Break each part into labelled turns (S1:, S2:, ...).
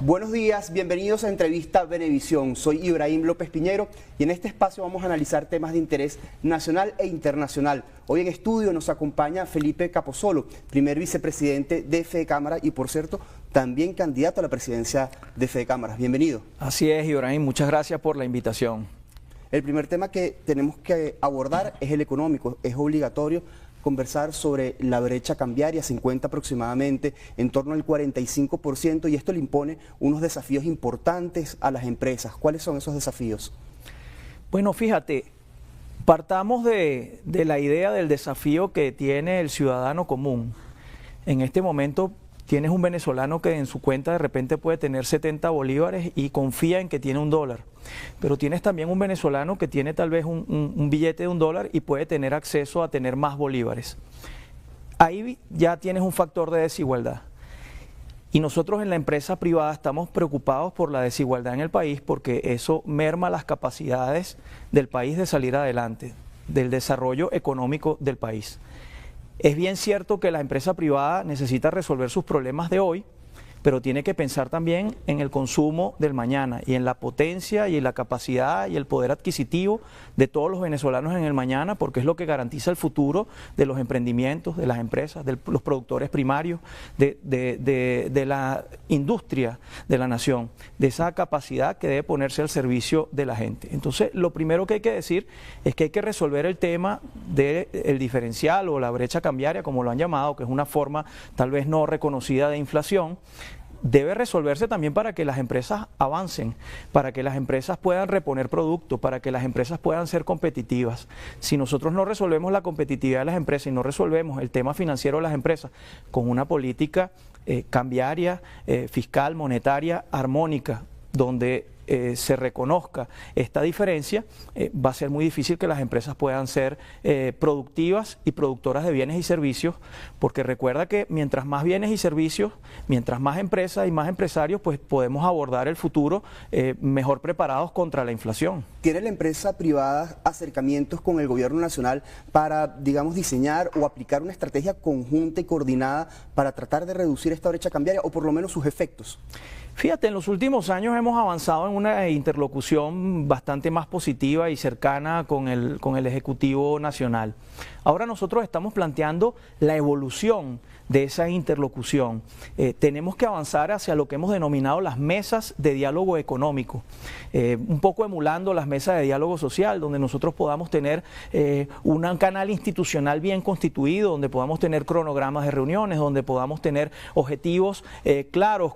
S1: Buenos días, bienvenidos a Entrevista Venevisión. Soy Ibrahim López Piñero y en este espacio vamos a analizar temas de interés nacional e internacional. Hoy en estudio nos acompaña Felipe Capozolo, primer vicepresidente de Fedecámaras y, por cierto, también candidato a la presidencia de Fedecámaras. Bienvenido.
S2: Así es, Ibrahim, muchas gracias por la invitación.
S1: El primer tema que tenemos que abordar es el económico. Es obligatorio conversar sobre la brecha cambiaria. Se encuentra aproximadamente en torno al 45% y esto le impone unos desafíos importantes a las empresas. ¿Cuáles son esos desafíos?
S2: Bueno, fíjate, partamos de la idea del desafío que tiene el ciudadano común. En este momento tienes un venezolano que en su cuenta de repente puede tener 70 bolívares y confía en que tiene $1. Pero tienes también un venezolano que tiene tal vez un billete de $1 y puede tener acceso a tener más bolívares. Ahí ya tienes un factor de desigualdad. Y nosotros en la empresa privada estamos preocupados por la desigualdad en el país porque eso merma las capacidades del país de salir adelante, del desarrollo económico del país. Es bien cierto que la empresa privada necesita resolver sus problemas de hoy, pero tiene que pensar también en el consumo del mañana y en la potencia y en la capacidad y el poder adquisitivo de todos los venezolanos en el mañana, porque es lo que garantiza el futuro de los emprendimientos, de las empresas, de los productores primarios, de la industria de la nación, de esa capacidad que debe ponerse al servicio de la gente. Entonces, lo primero que hay que decir es que hay que resolver el tema del diferencial o la brecha cambiaria, como lo han llamado, que es una forma tal vez no reconocida de inflación. Debe resolverse también para que las empresas avancen, para que las empresas puedan reponer productos, para que las empresas puedan ser competitivas. Si nosotros no resolvemos la competitividad de las empresas y no resolvemos el tema financiero de las empresas con una política cambiaria, fiscal, monetaria, armónica, donde se reconozca esta diferencia, va a ser muy difícil que las empresas puedan ser productivas y productoras de bienes y servicios, porque recuerda que mientras más bienes y servicios, mientras más empresas y más empresarios, pues podemos abordar el futuro mejor preparados contra la inflación.
S1: ¿Tiene la empresa privada acercamientos con el gobierno nacional para, digamos, diseñar o aplicar una estrategia conjunta y coordinada para tratar de reducir esta brecha cambiaria o por lo menos sus efectos?
S2: Fíjate, en los últimos años hemos avanzado en una interlocución bastante más positiva y cercana con el Ejecutivo Nacional. Ahora nosotros estamos planteando la evolución de esa interlocución. Tenemos que avanzar hacia lo que hemos denominado las mesas de diálogo económico, un poco emulando las mesas de diálogo social, donde nosotros podamos tener un canal institucional bien constituido, donde podamos tener cronogramas de reuniones, donde podamos tener objetivos claros,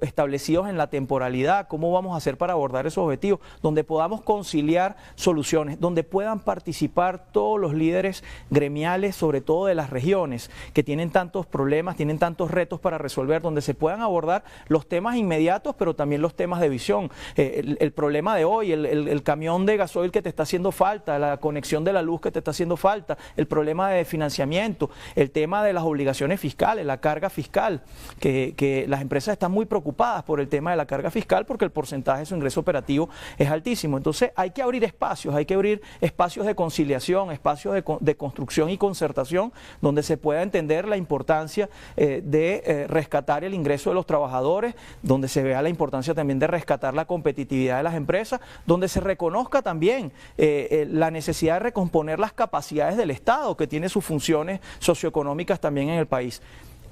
S2: establecidos en la temporalidad, cómo vamos a hacer para abordar esos objetivos, donde podamos conciliar soluciones, donde puedan participar todos los líderes gremiales, sobre todo de las regiones, que tienen tantos problemas, tienen tantos retos para resolver, donde se puedan abordar los temas inmediatos, pero también los temas de visión. El problema de hoy, el camión de gasoil que te está haciendo falta, la conexión de la luz que te está haciendo falta, el problema de financiamiento, el tema de las obligaciones fiscales, la carga fiscal, que las empresas están muy preocupadas por el tema de la carga fiscal porque el porcentaje de su ingreso operativo es altísimo. Entonces hay que abrir espacios de conciliación, espacios de construcción y concertación, donde se pueda entender la importancia de rescatar el ingreso de los trabajadores, donde se vea la importancia también de rescatar la competitividad de las empresas, donde se reconozca también la necesidad de recomponer las capacidades del Estado, que tiene sus funciones socioeconómicas también en el país.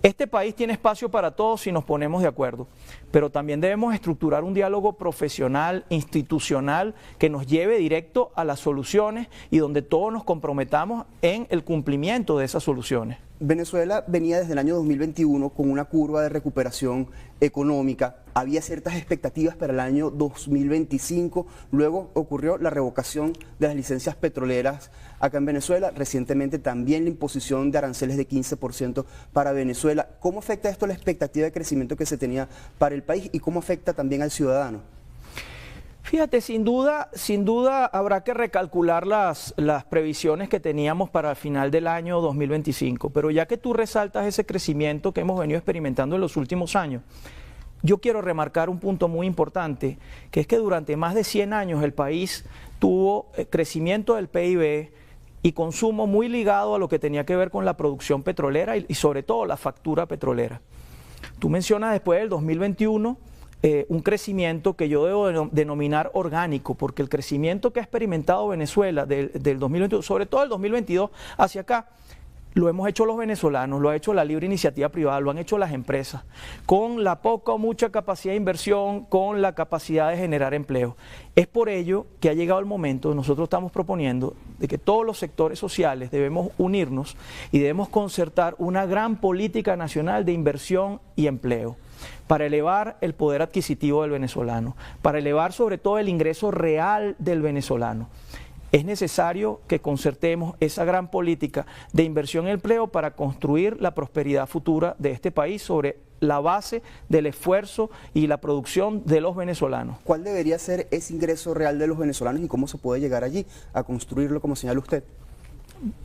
S2: Este país tiene espacio para todos si nos ponemos de acuerdo, pero también debemos estructurar un diálogo profesional, institucional, que nos lleve directo a las soluciones y donde todos nos comprometamos en el cumplimiento de esas soluciones.
S1: Venezuela venía desde el año 2021 con una curva de recuperación económica. Había ciertas expectativas para el año 2025. Luego ocurrió la revocación de las licencias petroleras acá en Venezuela. Recientemente también la imposición de aranceles de 15% para Venezuela. ¿Cómo afecta esto la expectativa de crecimiento que se tenía para el país y cómo afecta también al ciudadano?
S2: Fíjate, sin duda habrá que recalcular las previsiones que teníamos para el final del año 2025, pero ya que tú resaltas ese crecimiento que hemos venido experimentando en los últimos años, yo quiero remarcar un punto muy importante, que es que durante más de 100 años el país tuvo crecimiento del PIB y consumo muy ligado a lo que tenía que ver con la producción petrolera y sobre todo la factura petrolera. Tú mencionas después del 2021 un crecimiento que yo debo denominar orgánico, porque el crecimiento que ha experimentado Venezuela del 2021, sobre todo el 2022 hacia acá, lo hemos hecho los venezolanos, lo ha hecho la libre iniciativa privada, lo han hecho las empresas, con la poca o mucha capacidad de inversión, con la capacidad de generar empleo. Es por ello que ha llegado el momento, nosotros estamos proponiendo, de que todos los sectores sociales debemos unirnos y debemos concertar una gran política nacional de inversión y empleo, para elevar el poder adquisitivo del venezolano, para elevar sobre todo el ingreso real del venezolano. Es necesario que concertemos esa gran política de inversión y empleo para construir la prosperidad futura de este país sobre la base del esfuerzo y la producción de los venezolanos.
S1: ¿Cuál debería ser ese ingreso real de los venezolanos y cómo se puede llegar allí a construirlo, como señala usted?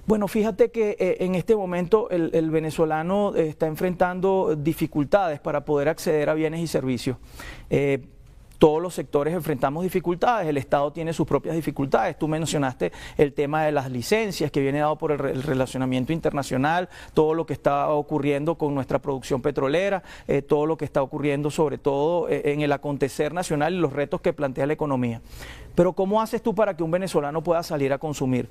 S2: Bueno, fíjate que en este momento el venezolano está enfrentando dificultades para poder acceder a bienes y servicios. Todos los sectores enfrentamos dificultades, el Estado tiene sus propias dificultades. Tú mencionaste el tema de las licencias que viene dado por el relacionamiento internacional, todo lo que está ocurriendo con nuestra producción petrolera, todo lo que está ocurriendo sobre todo en el acontecer nacional y los retos que plantea la economía. Pero ¿cómo haces tú para que un venezolano pueda salir a consumir?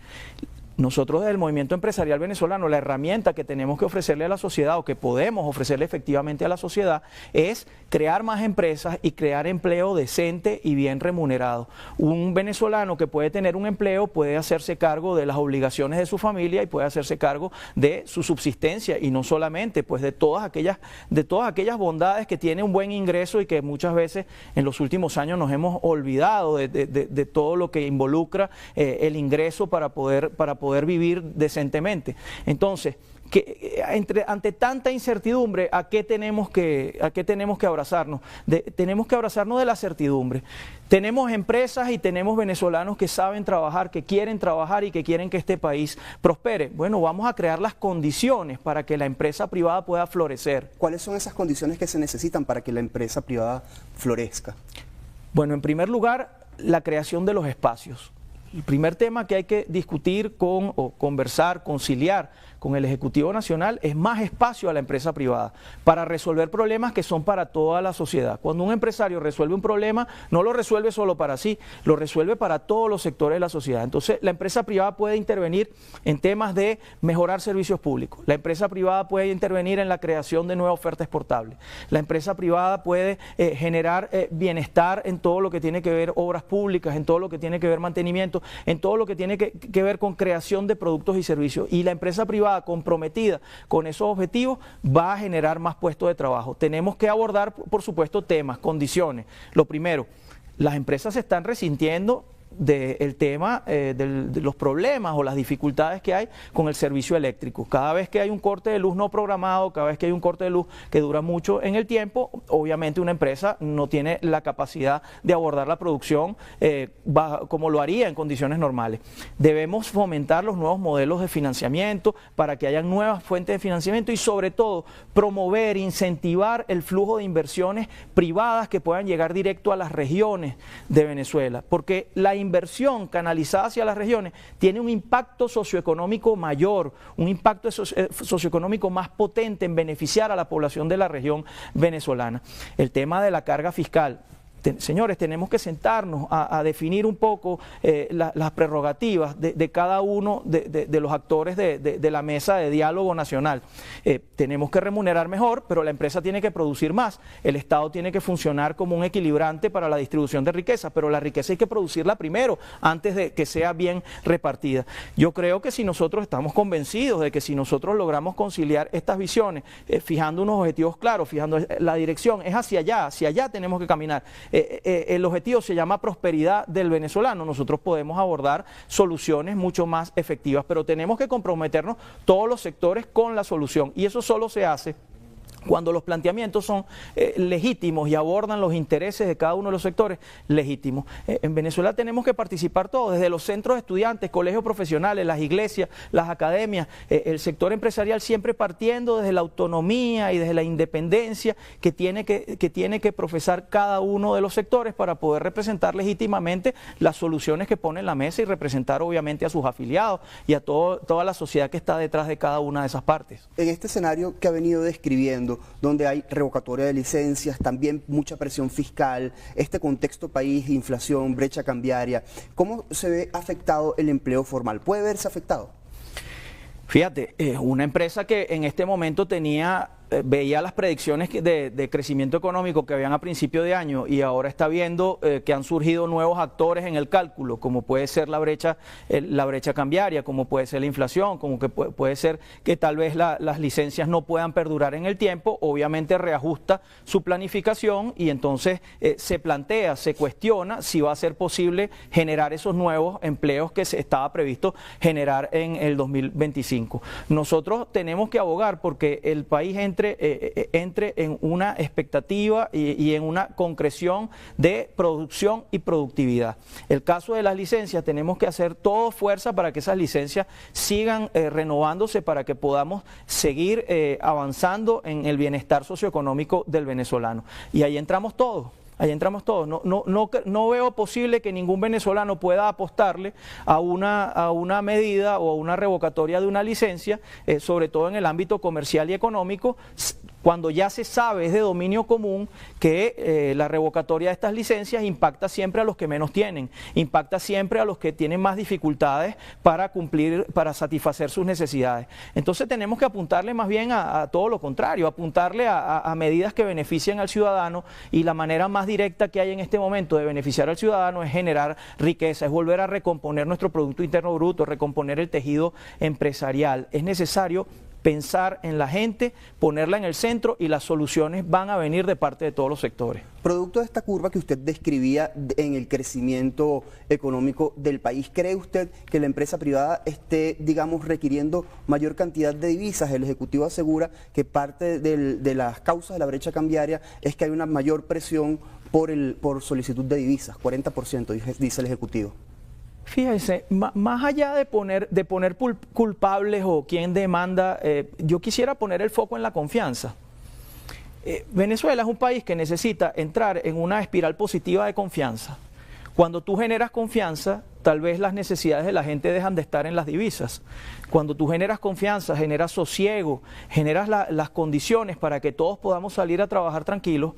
S2: Nosotros desde el movimiento empresarial venezolano, la herramienta que tenemos que ofrecerle a la sociedad o que podemos ofrecerle efectivamente a la sociedad es crear más empresas y crear empleo decente y bien remunerado. Un venezolano que puede tener un empleo puede hacerse cargo de las obligaciones de su familia y puede hacerse cargo de su subsistencia y no solamente pues de todas aquellas bondades que tiene un buen ingreso y que muchas veces en los últimos años nos hemos olvidado de todo lo que involucra el ingreso para poder vivir decentemente. Entonces, ante tanta incertidumbre, ¿a qué tenemos que abrazarnos? Tenemos que abrazarnos de la certidumbre. Tenemos empresas y tenemos venezolanos que saben trabajar, que quieren trabajar y que quieren que este país prospere. Bueno, vamos a crear las condiciones para que la empresa privada pueda florecer.
S1: ¿Cuáles son esas condiciones que se necesitan para que la empresa privada florezca?
S2: Bueno, en primer lugar, la creación de los espacios. El primer tema que hay que discutir o conversar, conciliar con el Ejecutivo Nacional es más espacio a la empresa privada para resolver problemas que son para toda la sociedad. Cuando un empresario resuelve un problema, no lo resuelve solo para sí, lo resuelve para todos los sectores de la sociedad. Entonces, la empresa privada puede intervenir en temas de mejorar servicios públicos. La empresa privada puede intervenir en la creación de nueva oferta exportable. La empresa privada puede generar bienestar en todo lo que tiene que ver obras públicas, en todo lo que tiene que ver mantenimiento, en todo lo que tiene que ver con creación de productos y servicios. Y la empresa privada comprometida con esos objetivos va a generar más puestos de trabajo. Tenemos que abordar, por supuesto, temas, condiciones. Lo primero, las empresas se están resintiendo del tema de los problemas o las dificultades que hay con el servicio eléctrico. Cada vez que hay un corte de luz no programado, cada vez que hay un corte de luz que dura mucho en el tiempo, obviamente una empresa no tiene la capacidad de abordar la producción como lo haría en condiciones normales. Debemos fomentar los nuevos modelos de financiamiento para que haya nuevas fuentes de financiamiento y sobre todo promover, incentivar el flujo de inversiones privadas que puedan llegar directo a las regiones de Venezuela, porque la inversión canalizada hacia las regiones tiene un impacto socioeconómico mayor, un impacto socioeconómico más potente en beneficiar a la población de la región venezolana. El tema de la carga fiscal. Señores, tenemos que sentarnos a definir un poco las prerrogativas de cada uno de los actores de la mesa de diálogo nacional. Tenemos que remunerar mejor, pero la empresa tiene que producir más. El Estado tiene que funcionar como un equilibrante para la distribución de riqueza, pero la riqueza hay que producirla primero, antes de que sea bien repartida. Yo creo que si nosotros estamos convencidos de que si nosotros logramos conciliar estas visiones, fijando unos objetivos claros, fijando la dirección, es hacia allá tenemos que caminar. El objetivo se llama prosperidad del venezolano. Nosotros podemos abordar soluciones mucho más efectivas, pero tenemos que comprometernos todos los sectores con la solución y eso solo se hace cuando los planteamientos son legítimos y abordan los intereses de cada uno de los sectores legítimos. En Venezuela tenemos que participar todos, desde los centros de estudiantes, colegios profesionales, las iglesias, las academias, el sector empresarial siempre partiendo desde la autonomía y desde la independencia que tiene que profesar cada uno de los sectores para poder representar legítimamente las soluciones que pone en la mesa y representar obviamente a sus afiliados y a toda la sociedad que está detrás de cada una de esas partes.
S1: En este escenario que ha venido describiendo, viviendo, donde hay revocatoria de licencias, también mucha presión fiscal, este contexto país, inflación, brecha cambiaria, ¿cómo se ve afectado el empleo formal? ¿Puede verse afectado?
S2: Fíjate, una empresa que en este momento veía las predicciones de crecimiento económico que habían a principio de año y ahora está viendo que han surgido nuevos actores en el cálculo, como puede ser la brecha cambiaria, como puede ser la inflación, como que puede ser que tal vez las licencias no puedan perdurar en el tiempo, obviamente reajusta su planificación y entonces se plantea, se cuestiona si va a ser posible generar esos nuevos empleos que se estaba previsto generar en el 2025. Nosotros tenemos que abogar porque el país entre en una expectativa y en una concreción de producción y productividad. El caso de las licencias, tenemos que hacer todo fuerza para que esas licencias sigan renovándose, para que podamos seguir avanzando en el bienestar socioeconómico del venezolano. Y ahí entramos todos. Ahí entramos todos. No veo posible que ningún venezolano pueda apostarle a una medida o a una revocatoria de una licencia, sobre todo en el ámbito comercial y económico, cuando ya se sabe, es de dominio común, que la revocatoria de estas licencias impacta siempre a los que menos tienen, impacta siempre a los que tienen más dificultades para satisfacer sus necesidades. Entonces tenemos que apuntarle más bien a todo lo contrario, apuntarle a medidas que beneficien al ciudadano, y la manera más directa que hay en este momento de beneficiar al ciudadano es generar riqueza, es volver a recomponer nuestro Producto Interno Bruto, recomponer el tejido empresarial. Es necesario pensar en la gente, ponerla en el centro, y las soluciones van a venir de parte de todos los sectores.
S1: Producto de esta curva que usted describía en el crecimiento económico del país, ¿cree usted que la empresa privada esté, digamos, requiriendo mayor cantidad de divisas? El Ejecutivo asegura que parte de las causas de la brecha cambiaria es que hay una mayor presión por solicitud de divisas, 40%, dice el Ejecutivo.
S2: Fíjense, más allá de poner culpables o quién demanda, yo quisiera poner el foco en la confianza. Venezuela es un país que necesita entrar en una espiral positiva de confianza. Cuando tú generas confianza, tal vez las necesidades de la gente dejan de estar en las divisas. Cuando tú generas confianza, generas sosiego, generas las condiciones para que todos podamos salir a trabajar tranquilos,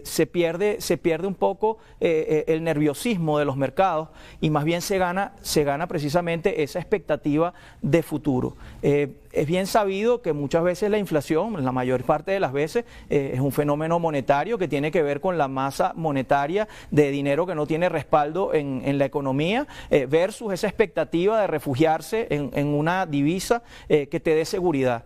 S2: se pierde un poco el nerviosismo de los mercados, y más bien se gana precisamente esa expectativa de futuro. Es bien sabido que muchas veces la inflación, la mayor parte de las veces, es un fenómeno monetario que tiene que ver con la masa monetaria de dinero que no tiene respaldo en la economía, versus esa expectativa de refugiarse en una divisa que te dé seguridad.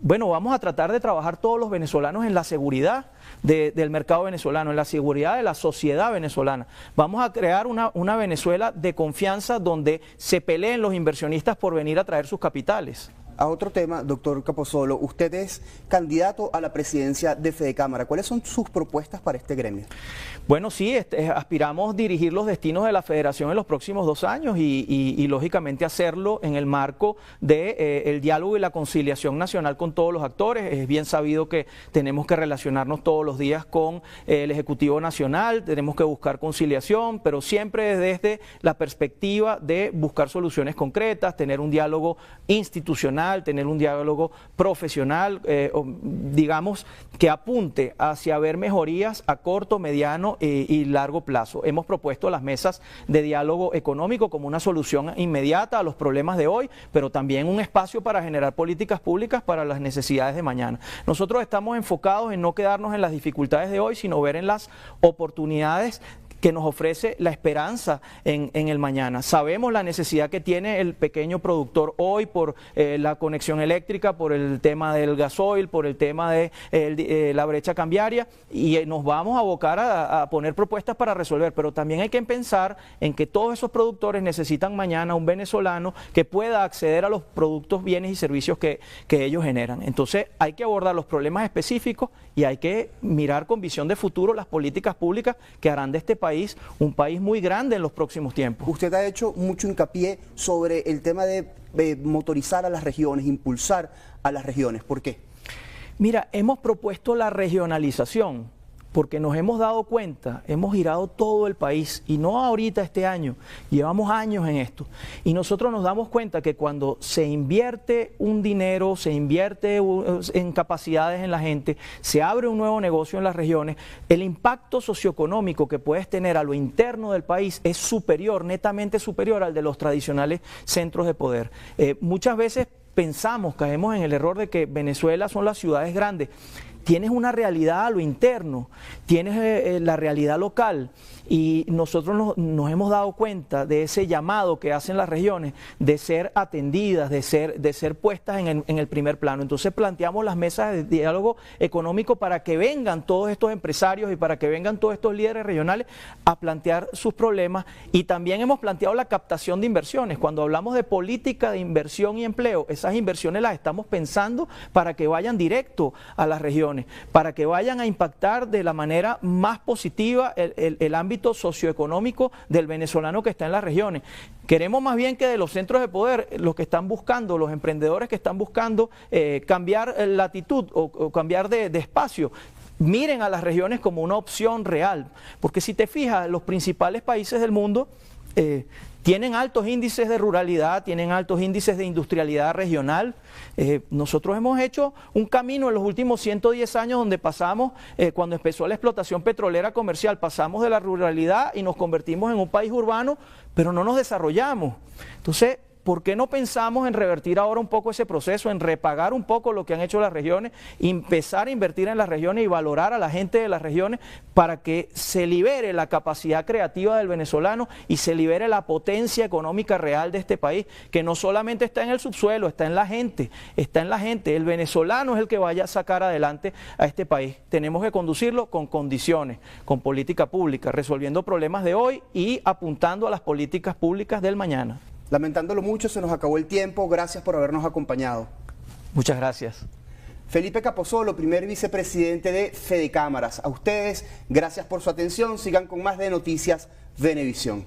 S2: Bueno, vamos a tratar de trabajar todos los venezolanos en la seguridad del mercado venezolano, en la seguridad de la sociedad venezolana. Vamos a crear una Venezuela de confianza donde se peleen los inversionistas por venir a traer sus capitales.
S1: A otro tema, doctor Capozolo, usted es candidato a la presidencia de Fedecámara. ¿Cuáles son sus propuestas para este gremio?
S2: Bueno, sí, aspiramos dirigir los destinos de la Federación en los próximos 2 años y lógicamente hacerlo en el marco del diálogo y la conciliación nacional con todos los actores. Es bien sabido que tenemos que relacionarnos todos los días con el Ejecutivo Nacional, tenemos que buscar conciliación, pero siempre desde la perspectiva de buscar soluciones concretas, tener un diálogo institucional, tener un diálogo profesional, digamos, que apunte hacia ver mejorías a corto, mediano y largo plazo. Hemos propuesto las mesas de diálogo económico como una solución inmediata a los problemas de hoy, pero también un espacio para generar políticas públicas para las necesidades de mañana. Nosotros estamos enfocados en no quedarnos en las dificultades de hoy, sino ver en las oportunidades que nos ofrece la esperanza en el mañana. Sabemos la necesidad que tiene el pequeño productor hoy por la conexión eléctrica, por el tema del gasoil, por el tema de la brecha cambiaria, y nos vamos a abocar a poner propuestas para resolver, pero también hay que pensar en que todos esos productores necesitan mañana un venezolano que pueda acceder a los productos, bienes y servicios que ellos generan. Entonces hay que abordar los problemas específicos y hay que mirar con visión de futuro las políticas públicas que harán de este país un país muy grande en los próximos tiempos.
S1: Usted ha hecho mucho hincapié sobre el tema de motorizar a las regiones, impulsar a las regiones. ¿Por qué?
S2: Mira, hemos propuesto la regionalización. porque nos hemos dado cuenta, hemos girado todo el país, y no ahorita este año, llevamos años en esto, y nosotros nos damos cuenta que cuando se invierte un dinero, se invierte en capacidades en la gente, se abre un nuevo negocio en las regiones, el impacto socioeconómico que puedes tener a lo interno del país es superior, netamente superior al de los tradicionales centros de poder. Muchas veces pensamos, caemos en el error de que Venezuela son las ciudades grandes. Tienes una realidad a lo interno, tienes la realidad local, y nosotros nos hemos dado cuenta de ese llamado que hacen las regiones de ser atendidas, de ser puestas en el primer plano. Entonces planteamos las mesas de diálogo económico para que vengan todos estos empresarios y para que vengan todos estos líderes regionales a plantear sus problemas, y también hemos planteado la captación de inversiones. Cuando hablamos de política de inversión y empleo, esas inversiones las estamos pensando para que vayan directo a las regiones, para que vayan a impactar de la manera más positiva el ámbito socioeconómico del venezolano que está en las regiones. Queremos más bien que de los centros de poder, los que están buscando, los emprendedores que están buscando cambiar latitud o cambiar de espacio, miren a las regiones como una opción real, porque si te fijas, los principales países del mundo tienen altos índices de ruralidad, tienen altos índices de industrialidad regional. Nosotros hemos hecho un camino en los últimos 110 años donde pasamos, cuando empezó la explotación petrolera comercial, pasamos de la ruralidad y nos convertimos en un país urbano, pero no nos desarrollamos. Entonces, ¿por qué no pensamos en revertir ahora un poco ese proceso, en repagar un poco lo que han hecho las regiones, empezar a invertir en las regiones y valorar a la gente de las regiones para que se libere la capacidad creativa del venezolano y se libere la potencia económica real de este país, que no solamente está en el subsuelo, está en la gente, está en la gente. El venezolano es el que vaya a sacar adelante a este país. Tenemos que conducirlo con condiciones, con política pública, resolviendo problemas de hoy y apuntando a las políticas públicas del mañana.
S1: Lamentándolo mucho, se nos acabó el tiempo. Gracias por habernos acompañado.
S2: Muchas gracias.
S1: Felipe Capozolo, primer vicepresidente de Fedecámaras. A ustedes, gracias por su atención. Sigan con más de Noticias Venevisión.